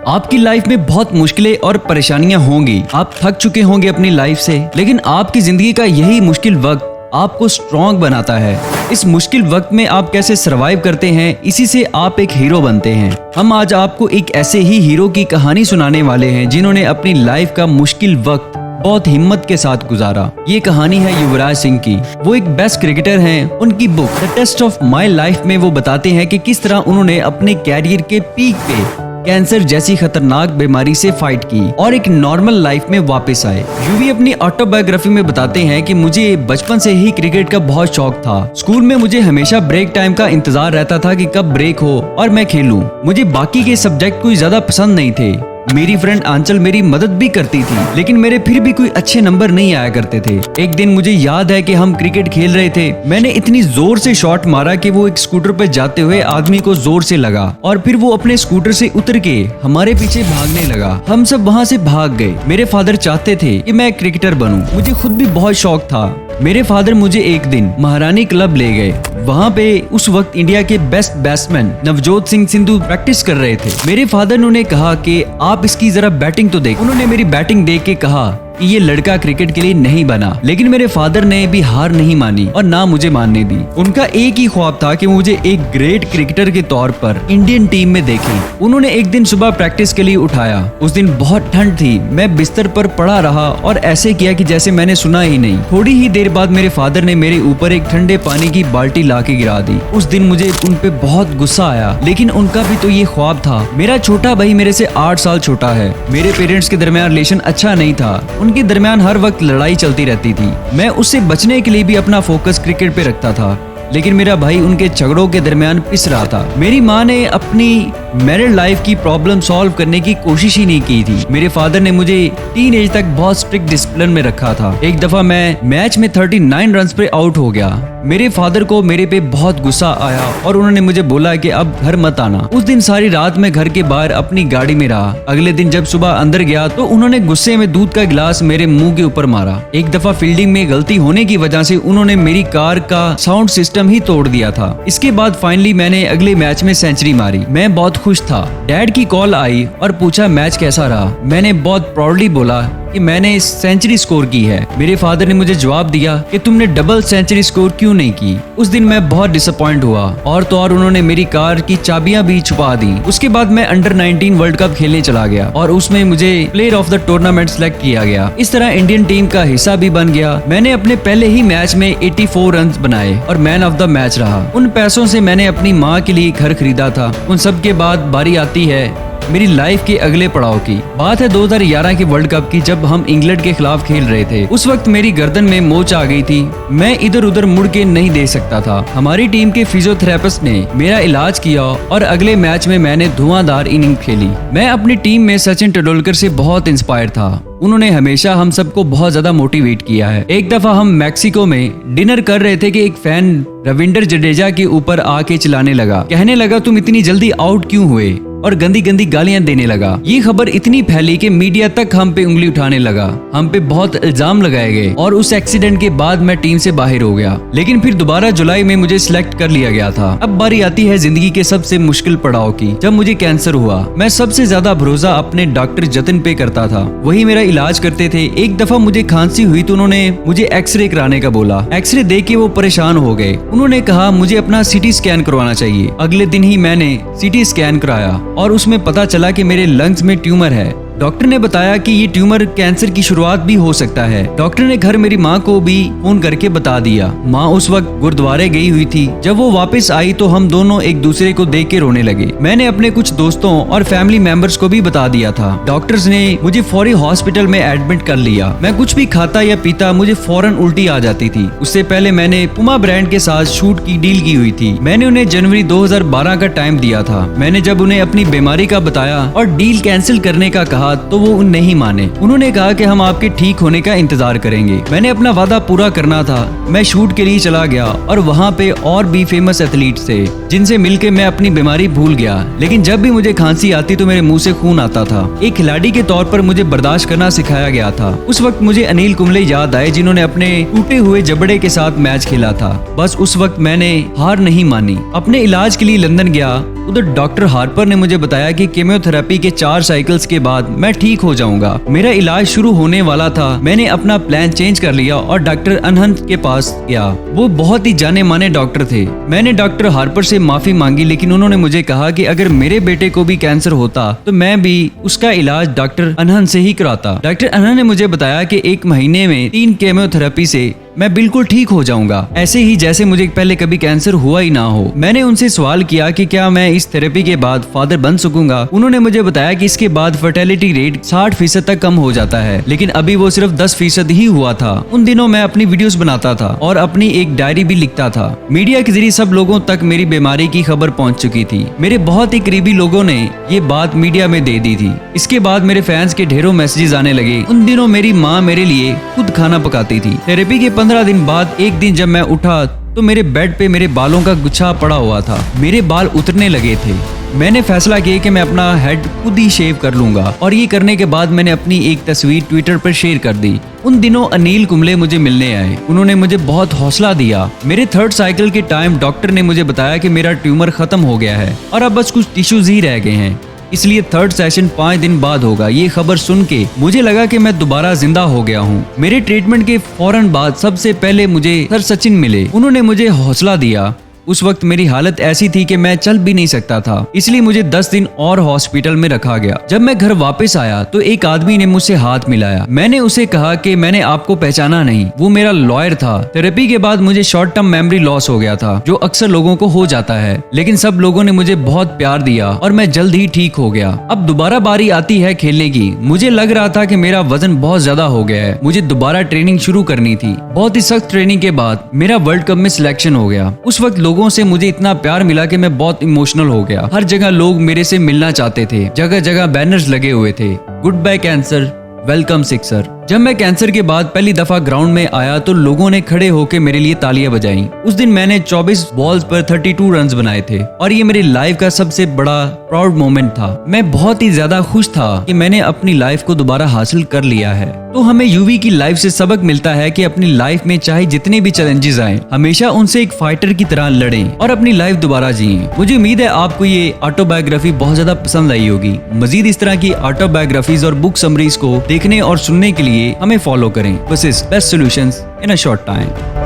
आपकी लाइफ में बहुत मुश्किलें और परेशानियां होंगी। आप थक चुके होंगे अपनी लाइफ से, लेकिन आपकी जिंदगी का यही मुश्किल वक्त आपको स्ट्रॉन्ग बनाता है। इस मुश्किल वक्त में आप कैसे सरवाइव करते हैं, इसी से आप एक हीरो बनते हैं। हम आज आपको एक ऐसे ही हीरो की कहानी सुनाने वाले हैं जिन्होंने अपनी लाइफ का मुश्किल वक्त बहुत हिम्मत के साथ गुजारा। ये कहानी है युवराज सिंह की। वो एक बेस्ट क्रिकेटर हैं। उनकी book The Test of My Life में वो बताते हैं कि किस तरह उन्होंने अपने कैरियर के पीक पे कैंसर जैसी खतरनाक बीमारी से फाइट की और एक नॉर्मल लाइफ में वापस आए। युवी अपनी ऑटोबायोग्राफी में बताते हैं कि मुझे बचपन से ही क्रिकेट का बहुत शौक था। स्कूल में मुझे हमेशा ब्रेक टाइम का इंतजार रहता था कि कब ब्रेक हो और मैं खेलूं। मुझे बाकी के सब्जेक्ट कोई ज्यादा पसंद नहीं थे। मेरी फ्रेंड आंचल मेरी मदद भी करती थी, लेकिन मेरे फिर भी कोई अच्छे नंबर नहीं आया करते थे। एक दिन मुझे याद है कि हम क्रिकेट खेल रहे थे। मैंने इतनी जोर से शॉट मारा कि वो एक स्कूटर पे जाते हुए आदमी को जोर से लगा और फिर वो अपने स्कूटर से उतर के हमारे पीछे भागने लगा। हम सब वहाँ से भाग गए। मेरे फादर चाहते थे कि मैं क्रिकेटर बनूं। मुझे खुद भी बहुत शौक था। मेरे फादर मुझे एक दिन महारानी क्लब ले गए। वहाँ पे उस वक्त इंडिया के best batsman Navjot Singh Sidhu practice कर रहे थे। मेरे फादर ने उन्हें कहा कि आप इसकी जरा बैटिंग तो देख। उन्होंने मेरी बैटिंग देख के कहा कि ये लड़का क्रिकेट के लिए नहीं बना, लेकिन मेरे फादर ने भी हार नहीं मानी और ना मुझे मानने दी। उनका एक ही ख्वाब था कि मुझे एक ग्रेट क्रिकेटर के तौर पर इंडियन टीम में देखें। उन्होंने एक दिन सुबह प्रैक्टिस के लिए उठाया। उस दिन बहुत ठंड थी। मैं बिस्तर पर पड़ा रहा और ऐसे किया कि जैसे मैंने सुना ही नहीं। थोड़ी ही देर बाद मेरे फादर ने मेरे ऊपर एक ठंडे पानी की बाल्टी ला के गिरा दी। उस दिन मुझे उन पे बहुत गुस्सा आया, लेकिन उनका भी तो ये ख्वाब था। मेरा छोटा भाई मेरे से 8 साल छोटा है। मेरे पेरेंट्स के दरमियान रिलेशन अच्छा नहीं था। उनके दरमियान हर वक्त लड़ाई चलती रहती थी। मैं उससे बचने के लिए भी अपना फोकस क्रिकेट पे रखता था, लेकिन मेरा भाई उनके झगड़ों के दरमियान पिस रहा था। मेरी माँ ने अपनी मैरिड लाइफ की प्रॉब्लम सॉल्व करने की कोशिश ही नहीं की थी। मेरे फादर ने मुझे टीनेज तक बहुत स्ट्रिक्ट डिसिप्लिन में रखा था। एक दफा मैं मैच में 39 रन पे आउट हो गया। मेरे फादर को मेरे पे बहुत गुस्सा आया और उन्होंने मुझे बोला कि अब घर मत आना। उस दिन सारी रात मैं घर के बाहर अपनी गाड़ी में रहा। अगले दिन जब सुबह अंदर गया तो उन्होंने गुस्से में दूध का गिलास मेरे मुंह के ऊपर मारा। एक दफा फील्डिंग में गलती होने की वजह से उन्होंने मेरी कार का साउंड सिस्टम ही तोड़ दिया था। इसके बाद फाइनली मैंने अगले मैच में सेंचुरी मारी। मैं बहुत खुश था। डैड की कॉल आई और पूछा मैच कैसा रहा। मैंने बहुत प्राउडली बोला कि मैंने सेंचुरी स्कोर की है। मेरे फादर ने मुझे जवाब दिया कि तुमने डबल सेंचुरी स्कोर क्यों नहीं की। उस दिन मैं बहुत डिसअपॉइंट हुआ और तो और उन्होंने मेरी कार की चाबियां भी छुपा दी। उसके बाद मैं अंडर 19 वर्ल्ड कप खेलने चला गया और उसमें मुझे player of the tournament select किया गया। इस तरह इंडियन टीम का हिस्सा भी बन गया। मैंने अपने पहले ही मैच में 84 रन बनाए और मैन ऑफ द मैच रहा। उन पैसों से मैंने अपनी माँ के लिए घर खरीदा था। उन सब के बाद बारी आती है मेरी लाइफ के अगले पड़ाव की। बात है 2011 के वर्ल्ड कप की, जब हम इंग्लैंड के खिलाफ खेल रहे थे। उस वक्त मेरी गर्दन में मोच आ गई थी। मैं इधर उधर मुड़ के नहीं दे सकता था। हमारी टीम के फिजियोथेरेपिस्ट ने मेरा इलाज किया और अगले मैच में मैंने धुआंधार इनिंग खेली। मैं अपनी टीम में सचिन तेंदुलकर से बहुत इंस्पायर था। उन्होंने हमेशा हम सबको बहुत ज्यादा मोटिवेट किया है। एक दफा हम मैक्सिको में डिनर कर रहे थे कि एक फैन रविंद्र जडेजा के ऊपर आके चिल्लाने लगा, कहने लगा तुम इतनी जल्दी आउट क्यों हुए, और गंदी गंदी गालियां देने लगा। ये खबर इतनी फैली कि मीडिया तक हम पे उंगली उठाने लगा। हम पे बहुत इल्जाम लगाए गए और उस एक्सीडेंट के बाद मैं टीम से बाहर हो गया। लेकिन फिर दोबारा जुलाई में मुझे सिलेक्ट कर लिया गया था। अब बारी आती है जिंदगी के सबसे मुश्किल पड़ाव की, जब मुझे कैंसर हुआ। मैं सबसे ज्यादा भरोसा अपने डॉक्टर जतिन पे करता था। वही मेरा इलाज करते थे। एक दफा मुझे खांसी हुई तो उन्होंने मुझे एक्सरे कराने का बोला। एक्सरे देख के वो परेशान हो गए। उन्होंने कहा मुझे अपना सिटी स्कैन करवाना चाहिए। अगले दिन ही मैंने सिटी स्कैन कराया और उसमें पता चला कि मेरे लंग्स में ट्यूमर है। डॉक्टर ने बताया कि ये ट्यूमर कैंसर की शुरुआत भी हो सकता है। डॉक्टर ने घर मेरी माँ को भी फोन करके बता दिया। माँ उस वक्त गुरुद्वारे गई हुई थी। जब वो वापस आई तो हम दोनों एक दूसरे को देख के रोने लगे। मैंने अपने कुछ दोस्तों और फैमिली मेंबर्स को भी बता दिया था। डॉक्टर्स ने मुझे फौरी हॉस्पिटल में एडमिट कर लिया। मैं कुछ भी खाता या पीता मुझे फौरन उल्टी आ जाती थी। उससे पहले मैंने पुमा ब्रांड के साथ शूट की डील की हुई थी। मैंने उन्हें जनवरी 2012 का टाइम दिया था। मैंने जब उन्हें अपनी बीमारी का बताया और डील कैंसिल करने का कहा तो वो नहीं माने। उन्होंने कहा कि हम आपके ठीक होने का इंतजार करेंगे। मैंने अपना वादा पूरा करना था। मैं शूट के लिए चला गया और वहाँ पे और भी फेमस एथलीट्स थे जिनसे मिलके मैं अपनी बीमारी भूल गया। लेकिन जब भी मुझे खांसी आती तो मेरे मुंह से खून आता था। एक खिलाड़ी के तौर पर मुझे बर्दाश्त करना सिखाया गया था। उस वक्त मुझे अनिल कुंबले याद आए जिन्होंने अपने टूटे हुए जबड़े के साथ मैच खेला था। बस उस वक्त मैंने हार नहीं मानी। अपने इलाज के लिए लंदन गया उधर डॉक्टर हार्पर ने मुझे बताया कि केमियोथेरेपी के 4 साइकिल्स के बाद मैं ठीक हो जाऊंगा। मेरा इलाज शुरू होने वाला था। मैंने अपना प्लान चेंज कर लिया और डॉक्टर अनहंत के पास गया। वो बहुत ही जाने माने डॉक्टर थे। मैंने डॉक्टर हार्पर से माफी मांगी, लेकिन उन्होंने मुझे कहा कि अगर मेरे बेटे को भी कैंसर होता तो मैं भी उसका इलाज डॉक्टर अनहंत से ही कराता। डॉक्टर अनहंत ने मुझे बताया कि 1 महीने में 3 केमियोथेरेपी से मैं बिल्कुल ठीक हो जाऊंगा, ऐसे ही जैसे मुझे पहले कभी कैंसर हुआ ही ना हो। मैंने उनसे सवाल किया कि क्या मैं इस थेरेपी के बाद फादर बन सकूंगा। उन्होंने मुझे बताया कि इसके बाद फर्टिलिटी रेट 60% तक कम हो जाता है, लेकिन अभी वो सिर्फ 10% ही हुआ था। उन दिनों मैं अपनी वीडियोस बनाता था और अपनी एक डायरी भी लिखता था। मीडिया के जरिए सब लोगों तक मेरी बीमारी की खबर पहुंच चुकी थी। मेरे बहुत ही करीबी लोगों ने ये बात मीडिया में दे दी थी। इसके बाद मेरे फैंस के ढेरों मैसेजेस आने लगे। उन दिनों मेरी माँ मेरे लिए खुद खाना पकाती थी। थेरेपी के 15 दिन बाद एक दिन जब मैं उठा तो मेरे बेड पे मेरे बालों का गुच्छा पड़ा हुआ था। मेरे बाल उतरने लगे थे। मैंने फैसला किया कि मैं अपना हेड खुद ही शेव कर लूंगा और ये करने के बाद मैंने अपनी एक तस्वीर ट्विटर पर शेयर कर दी। उन दिनों अनिल कुंबले मुझे मिलने आए। उन्होंने मुझे बहुत हौसला दिया। मेरे 3rd साइकिल के टाइम डॉक्टर ने मुझे बताया कि मेरा ट्यूमर खत्म हो गया है और अब बस कुछ टिश्यूज ही रह गए हैं, इसलिए 3rd सेशन 5 दिन बाद होगा। ये खबर सुन के मुझे लगा कि मैं दोबारा जिंदा हो गया हूँ। मेरे ट्रीटमेंट के फौरन बाद सबसे पहले मुझे सर सचिन मिले। उन्होंने मुझे हौसला दिया। उस वक्त मेरी हालत ऐसी थी कि मैं चल भी नहीं सकता था, इसलिए मुझे 10 दिन और हॉस्पिटल में रखा गया। जब मैं घर वापस आया तो एक आदमी ने मुझसे हाथ मिलाया। मैंने उसे कहा कि मैंने आपको पहचाना नहीं। वो मेरा लॉयर था। थेरेपी के बाद मुझे शॉर्ट टर्म मेमोरी लॉस हो गया था, जो अक्सर लोगों को हो जाता है, लेकिन सब लोगों ने मुझे बहुत प्यार दिया और मैं जल्द ही ठीक हो गया। अब दोबारा बारी आती है खेलने की। मुझे लग रहा था कि मेरा वजन बहुत ज्यादा हो गया है। मुझे दोबारा ट्रेनिंग शुरू करनी थी। बहुत ही सख्त ट्रेनिंग के बाद मेरा वर्ल्ड कप में सिलेक्शन हो गया। उस वक्त लोगों से मुझे इतना प्यार मिला कि मैं बहुत इमोशनल हो गया। हर जगह लोग मेरे से मिलना चाहते थे। जगह जगह बैनर्स लगे हुए थे, good bye cancer, welcome sixer. जब मैं कैंसर के बाद पहली दफा ग्राउंड में आया तो लोगों ने खड़े होकर मेरे लिए तालियां बजाई। उस दिन मैंने 24 बॉल्स पर 32 रन्स बनाए थे और ये मेरी लाइफ का सबसे बड़ा प्राउड मोमेंट था। मैं बहुत ही ज्यादा खुश था कि मैंने अपनी लाइफ को दोबारा हासिल कर लिया है। तो हमें यूवी की लाइफ से सबक मिलता है कि अपनी लाइफ में चाहे जितने भी चैलेंजेस आए, हमेशा उनसे एक फाइटर की तरह लड़ें और अपनी लाइफ दोबारा जिएं। मुझे उम्मीद है आपको ये ऑटोबायोग्राफी बहुत ज्यादा पसंद आई होगी। मजीद इस तरह की ऑटोबायोग्राफीज और बुक समरीज को देखने और सुनने के लिए हमें फॉलो करें। This is best solutions in a short time.